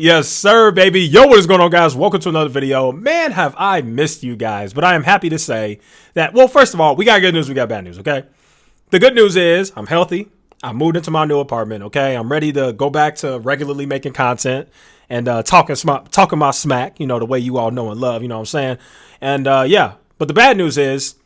Yes, sir, baby. Yo, what is going on, guys? Welcome to another video. Man, have I missed you guys, but I am happy to say that, well, first of all, we got good news, we got bad news, okay? The good news is I'm healthy. I moved into my new apartment, okay? I'm ready to go back to regularly making content and talking my smack, the way you all know and love, you know what I'm saying? And yeah, but the bad news is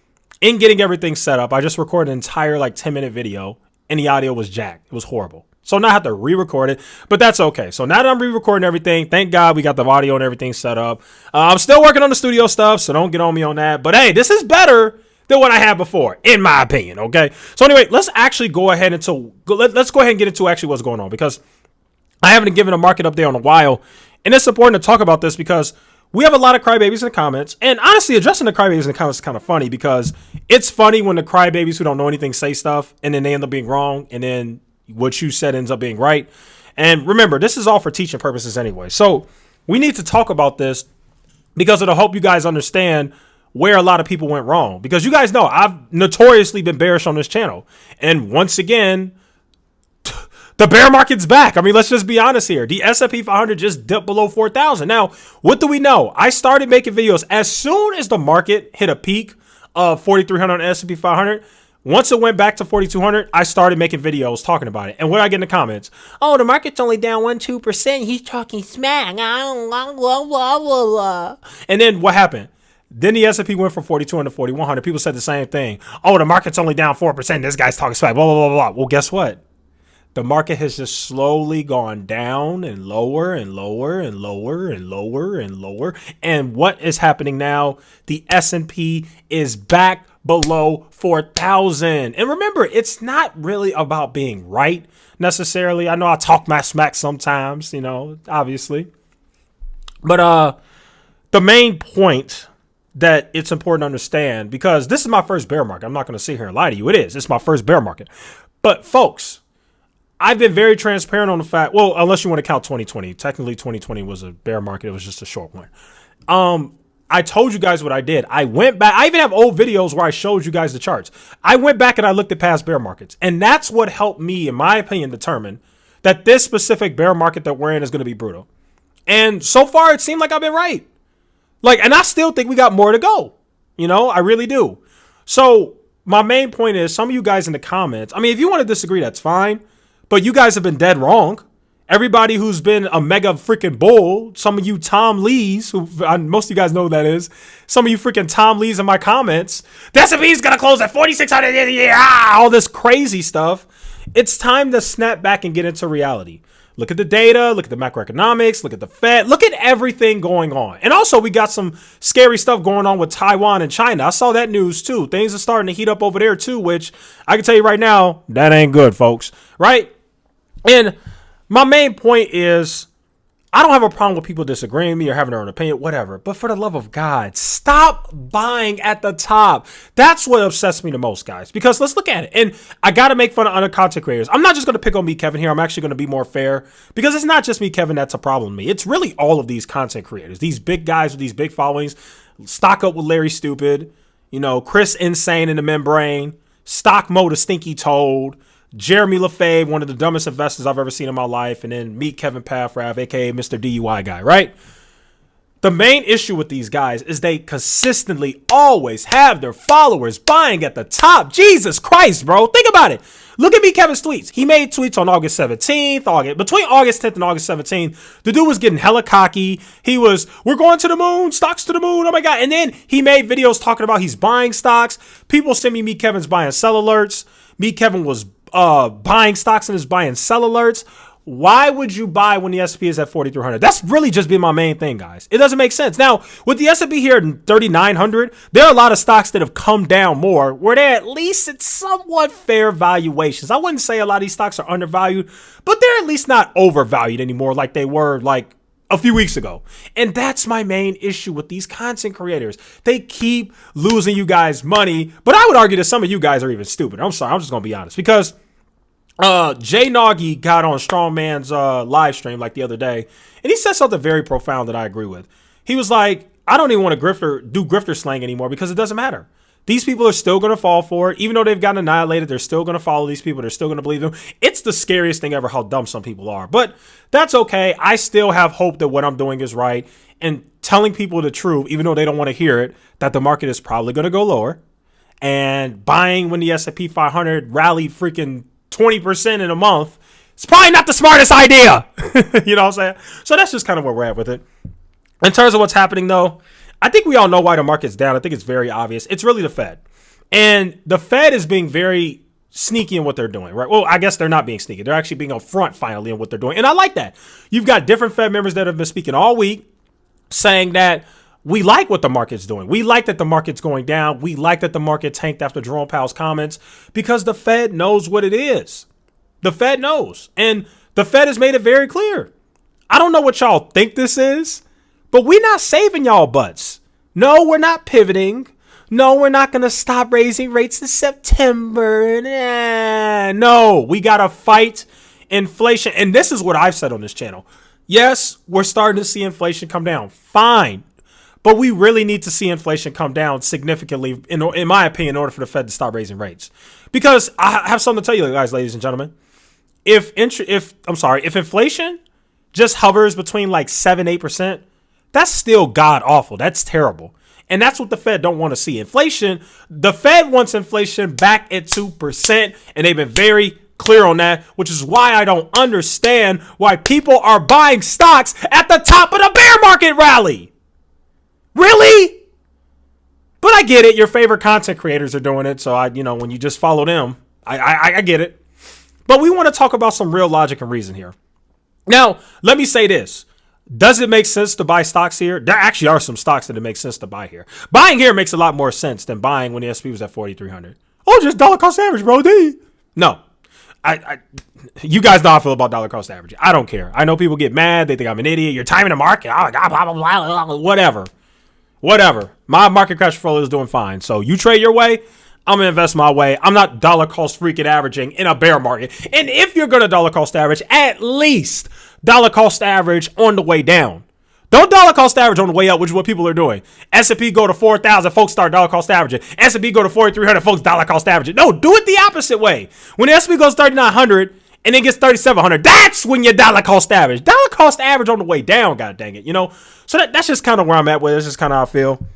in getting everything set up, I just recorded an entire 10-minute video and the audio was jacked. It was horrible. So now I have to re-record it, but that's okay. So now that I'm re-recording everything, thank God we got the audio and everything set up. I'm still working on the studio stuff, so don't get on me on that. But hey, this is better than what I had before, in my opinion, okay? So anyway, let's actually go ahead and let's go ahead and get into actually what's going on, because I haven't given a market update in a while, and it's important to talk about this because we have a lot of crybabies in the comments, and honestly, addressing the crybabies in the comments is kind of funny because it's funny when the crybabies who don't know anything say stuff, and then they end up being wrong, and then what you said ends up being right. And remember, this is all for teaching purposes anyway. So we need to talk about this because it'll help you guys understand where a lot of people went wrong. Because you guys know I've notoriously been bearish on this channel. And once again, the bear market's back. I mean, let's just be honest here. The S&P 500 just dipped below 4,000. Now, what do we know? I started making videos as soon as the market hit a peak of 4,300 on S&P 500. Once it went back to 4,200, I started making videos talking about it. And what I get in the comments, oh, the market's only down 1-2%. He's talking smack. And then what happened? Then the S&P went from 4,200 to 4,100. People said the same thing. Oh, the market's only down 4%. This guy's talking smack. Blah, blah, blah, blah. Well, guess what? The market has just slowly gone down and lower and lower and lower and lower and lower. And what is happening now? The S&P is back below 4,000. And remember, it's not really about being right necessarily. I know I talk my smack sometimes, obviously. But the main point that it's important to understand, because this is my first bear market. I'm not going to sit here and lie to you. It's my first bear market. But folks, I've been very transparent on the fact, well, unless you want to count 2020. Technically, 2020 was a bear market. It was just a short one. I told you guys what I did. I went back. I even have old videos where I showed you guys the charts. I went back and I looked at past bear markets. And that's what helped me, in my opinion, determine that this specific bear market that we're in is going to be brutal. And so far, it seemed like I've been right. And I still think we got more to go. I really do. So my main point is, some of you guys in the comments, I mean, if you want to disagree, that's fine. But you guys have been dead wrong. Everybody who's been a mega freaking bull, some of you Tom Lees, who most of you guys know who that is, some of you freaking Tom Lees in my comments, the S&P is going to close at 4,600, all this crazy stuff. It's time to snap back and get into reality. Look at the data, look at the macroeconomics, look at the Fed, look at everything going on. And also, we got some scary stuff going on with Taiwan and China. I saw that news too. Things are starting to heat up over there too, which I can tell you right now, that ain't good, folks, right? And my main point is, I don't have a problem with people disagreeing with me or having their own opinion, whatever. But for the love of God, stop buying at the top. That's what upsets me the most, guys. Because let's look at it. And I got to make fun of other content creators. I'm not just going to pick on me, Kevin, here. I'm actually going to be more fair. Because it's not just me, Kevin, that's a problem with me. It's really all of these content creators. These big guys with these big followings. Stock Up with Larry Stupid. Chris Insane in the Membrane. Stock Mode, a Stinky Toad. Jeremy LaFave, one of the dumbest investors I've ever seen in my life, and then meet Kevin Paffrath, aka Mr. DUI guy, right? The main issue with these guys is they consistently always have their followers buying at the top. Jesus Christ, bro. Think about it. Look at me, Kevin's tweets. He made tweets on August 17th, between August 10th and August 17th. The dude was getting hella cocky. He was, we're going to the moon, stocks to the moon. Oh my God. And then he made videos talking about he's buying stocks. People send me Kevin's buying sell alerts. Kevin was buying stocks and is buying sell alerts. Why would you buy when the S&P is at 4,300? That's really just been my main thing, guys. It doesn't make sense. Now, with the S&P here at 3,900, there are a lot of stocks that have come down more where they're at least at somewhat fair valuations. I wouldn't say a lot of these stocks are undervalued, but they're at least not overvalued anymore like they were a few weeks ago. And that's my main issue with these content creators. They keep losing you guys money, but I would argue that some of you guys are even stupid. I'm sorry, I'm just going to be honest, because Jay Nagy got on Strongman's live stream the other day, and he said something very profound that I agree with. He was like, I don't even want to do grifter slang anymore because it doesn't matter. These people are still going to fall for it. Even though they've gotten annihilated, they're still going to follow these people. They're still going to believe them. It's the scariest thing ever how dumb some people are. But that's okay. I still have hope that what I'm doing is right. And telling people the truth, even though they don't want to hear it, that the market is probably going to go lower. And buying when the S&P 500 rallied freaking 20% in a month, it's probably not the smartest idea. You know what I'm saying? So that's just kind of where we're at with it. In terms of what's happening, though, I think we all know why the market's down. I think it's very obvious. It's really the Fed. And the Fed is being very sneaky in what they're doing, right? Well, I guess they're not being sneaky. They're actually being upfront finally in what they're doing. And I like that. You've got different Fed members that have been speaking all week saying that we like what the market's doing. We like that the market's going down. We like that the market tanked after Jerome Powell's comments because the Fed knows what it is. The Fed knows. And the Fed has made it very clear. I don't know what y'all think this is, but we're not saving y'all butts. No, we're not pivoting. No, we're not going to stop raising rates in September. No, we got to fight inflation. And this is what I've said on this channel. Yes, we're starting to see inflation come down. Fine. But we really need to see inflation come down significantly, in my opinion, in order for the Fed to stop raising rates. Because I have something to tell you guys, ladies and gentlemen. If inflation just hovers between like 7-8%, that's still god awful. That's terrible. And that's what the Fed don't want to see. Inflation, the Fed wants inflation back at 2%. And they've been very clear on that, which is why I don't understand why people are buying stocks at the top of the bear market rally. Really? But I get it. Your favorite content creators are doing it. So when you just follow them, I get it. But we want to talk about some real logic and reason here. Now, let me say this. Does it make sense to buy stocks here? There actually are some stocks that it makes sense to buy here. Buying here makes a lot more sense than buying when the S&P was at 4,300. Oh, just dollar cost average, bro. No. You guys know how I feel about dollar cost average. I don't care. I know people get mad. They think I'm an idiot. You're timing the market. Oh, my God, blah, blah, blah, blah. Whatever. My market crash portfolio is doing fine. So you trade your way. I'm going to invest my way. I'm not dollar cost freaking averaging in a bear market. And if you're going to dollar cost average, at least dollar cost average on the way down. Don't dollar cost average on the way up, which is what people are doing. S&P go to 4,000, folks start dollar cost averaging. S&P go to 4,300, folks dollar cost averaging. No, do it the opposite way. When the S&P goes 3,900 and then gets 3,700, that's when you dollar cost average. Dollar cost average on the way down, god dang it, So that's just kind of where I'm at with it. That's just kind of how I feel.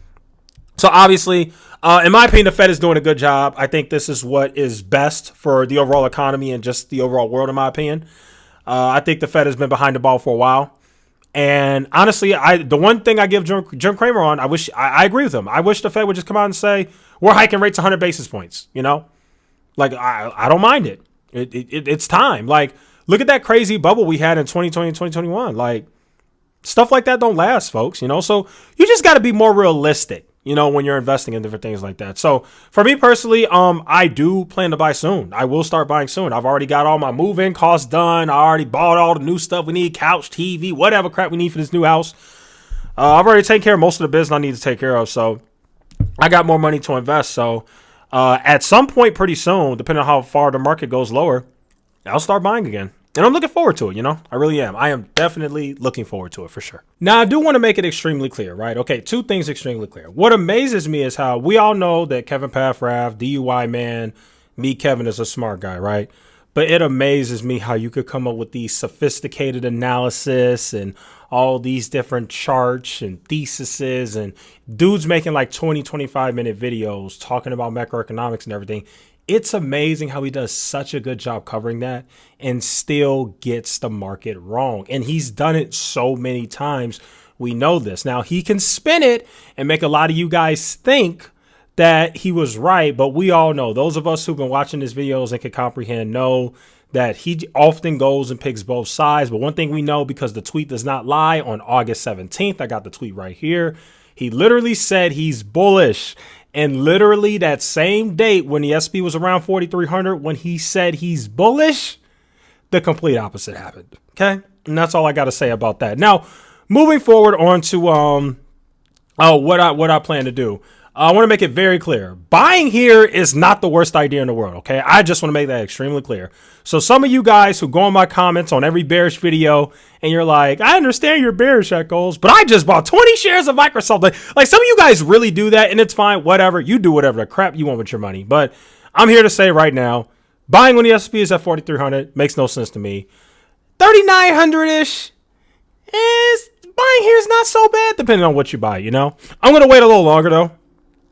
So obviously, in my opinion, the Fed is doing a good job. I think this is what is best for the overall economy and just the overall world, in my opinion. I think the Fed has been behind the ball for a while. And honestly, the one thing I give Jim Cramer on, I agree with him. I wish the Fed would just come out and say, we're hiking rates 100 basis points, Like, I don't mind it. It's time. Like, look at that crazy bubble we had in 2020 and 2021. Like, stuff like that don't last, folks, So you just got to be more realistic. When you're investing in different things like that. So for me personally, I do plan to buy soon. I will start buying soon. I've already got all my move-in costs done. I already bought all the new stuff we need, couch, TV, whatever crap we need for this new house. I've already taken care of most of the business I need to take care of. So I got more money to invest. So at some point pretty soon, depending on how far the market goes lower, I'll start buying again. And I'm looking forward to it, I really am. I am definitely looking forward to it for sure. Now, I do want to make it extremely clear, right? Okay, two things extremely clear. What amazes me is how we all know that Kevin Paffrath, DUI man, me, Kevin, is a smart guy, right? But it amazes me how you could come up with these sophisticated analysis and all these different charts and theses and dudes making like 20, 25-minute videos talking about macroeconomics and everything. It's amazing how he does such a good job covering that and still gets the market wrong. And he's done it so many times. We know this. Now, he can spin it and make a lot of you guys think that he was right. But we all know, those of us who've been watching his videos and can comprehend know that he often goes and picks both sides. But one thing we know, because the tweet does not lie, on August 17th, I got the tweet right here. He literally said he's bullish. And literally that same date when the SP was around 4,300, when he said he's bullish, the complete opposite happened. Okay. And that's all I got to say about that. Now, moving forward on to what I plan to do. I want to make it very clear. Buying here is not the worst idea in the world, okay? I just want to make that extremely clear. So some of you guys who go in my comments on every bearish video and you're like, I understand you're bearish at goals, but I just bought 20 shares of Microsoft. Like some of you guys really do that, and it's fine. Whatever. You do whatever the crap you want with your money. But I'm here to say right now, buying when the S&P is at 4,300 makes no sense to me. 3,900-ish is buying here is not so bad depending on what you buy, you know? I'm going to wait a little longer though.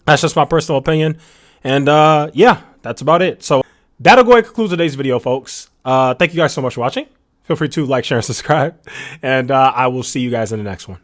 That's just my personal opinion. And yeah, that's about it. So that'll go ahead and conclude today's video, folks. Thank you guys so much for watching. Feel free to like, share, and subscribe. And I will see you guys in the next one.